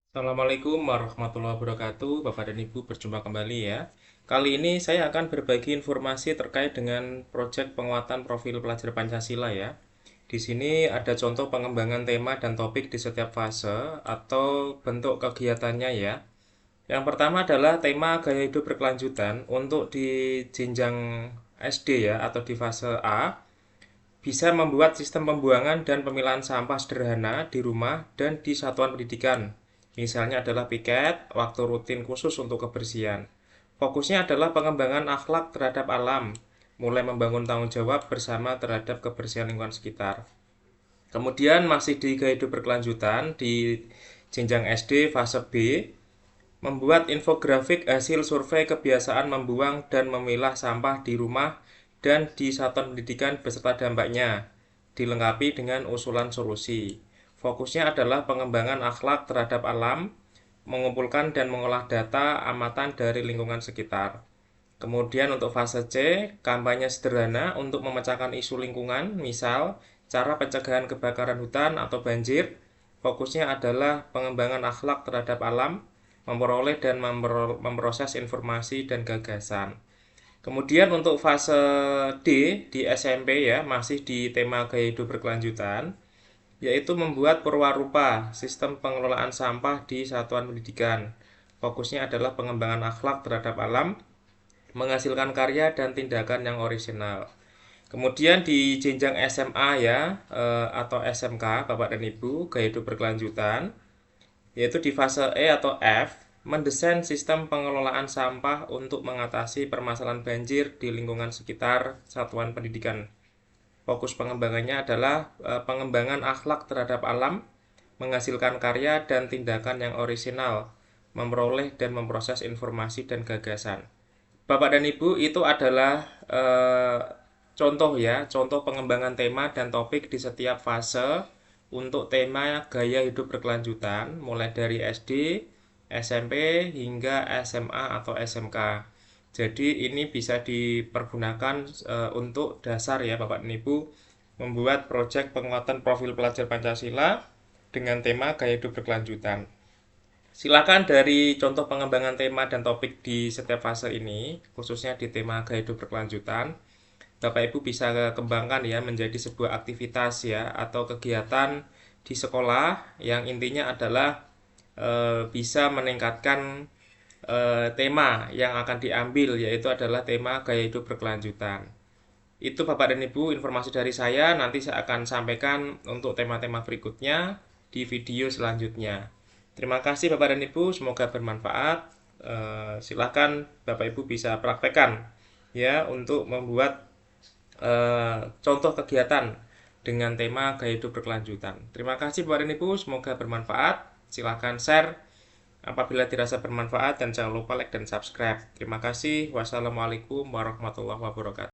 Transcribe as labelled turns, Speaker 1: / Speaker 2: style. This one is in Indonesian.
Speaker 1: Assalamualaikum warahmatullahi wabarakatuh, Bapak dan Ibu berjumpa kembali ya. Kali ini saya akan berbagi informasi terkait dengan proyek penguatan profil pelajar Pancasila ya. Di sini ada contoh pengembangan tema dan topik di setiap fase atau bentuk kegiatannya ya. Yang pertama adalah tema gaya hidup berkelanjutan untuk di jenjang SD ya atau di fase A bisa membuat sistem pembuangan dan pemilahan sampah sederhana di rumah dan di satuan pendidikan. Misalnya adalah piket, waktu rutin khusus untuk kebersihan. Fokusnya adalah pengembangan akhlak terhadap alam, mulai membangun tanggung jawab bersama terhadap kebersihan lingkungan sekitar. Kemudian masih di gaya hidup berkelanjutan di jenjang SD fase B, membuat infografik hasil survei kebiasaan membuang dan memilah sampah di rumah dan di satuan pendidikan beserta dampaknya, dilengkapi dengan usulan solusi. Fokusnya adalah pengembangan akhlak terhadap alam, mengumpulkan dan mengolah data amatan dari lingkungan sekitar. Kemudian untuk fase C, kampanye sederhana untuk memecahkan isu lingkungan, misal cara pencegahan kebakaran hutan atau banjir. Fokusnya adalah pengembangan akhlak terhadap alam, memperoleh dan memproses informasi dan gagasan. Kemudian untuk fase D di SMP ya, masih di tema gaya hidup berkelanjutan, yaitu membuat perwarupa sistem pengelolaan sampah di satuan pendidikan. Fokusnya adalah pengembangan akhlak terhadap alam, menghasilkan karya dan tindakan yang orisinal. Kemudian di jenjang SMA ya, atau SMK, Bapak dan Ibu, gaya hidup berkelanjutan, yaitu di fase E atau F, mendesain sistem pengelolaan sampah untuk mengatasi permasalahan banjir di lingkungan sekitar satuan pendidikan. Fokus pengembangannya adalah pengembangan akhlak terhadap alam, menghasilkan karya dan tindakan yang orisinal, memperoleh dan memproses informasi dan gagasan. Bapak dan Ibu, itu adalah contoh ya, contoh pengembangan tema dan topik di setiap fase untuk tema gaya hidup berkelanjutan, mulai dari SD, SMP, hingga SMA atau SMK. Jadi ini bisa dipergunakan untuk dasar ya Bapak dan Ibu membuat proyek penguatan profil pelajar Pancasila dengan tema gaya hidup berkelanjutan. Silakan dari contoh pengembangan tema dan topik di setiap fase ini, khususnya di tema gaya hidup berkelanjutan, Bapak Ibu bisa kembangkan ya menjadi sebuah aktivitas ya atau kegiatan di sekolah yang intinya adalah bisa meningkatkan tema yang akan diambil, yaitu adalah tema gaya hidup berkelanjutan. Itu Bapak dan Ibu informasi dari saya, nanti saya akan sampaikan untuk tema-tema berikutnya di video selanjutnya. Terima kasih Bapak dan Ibu, semoga bermanfaat. Silakan Bapak Ibu bisa praktekkan ya untuk membuat contoh kegiatan dengan tema gaya hidup berkelanjutan. Terima kasih Bapak dan Ibu, semoga bermanfaat. Silakan share apabila dirasa bermanfaat dan jangan lupa like dan subscribe. Terima kasih. Wassalamualaikum warahmatullahi wabarakatuh.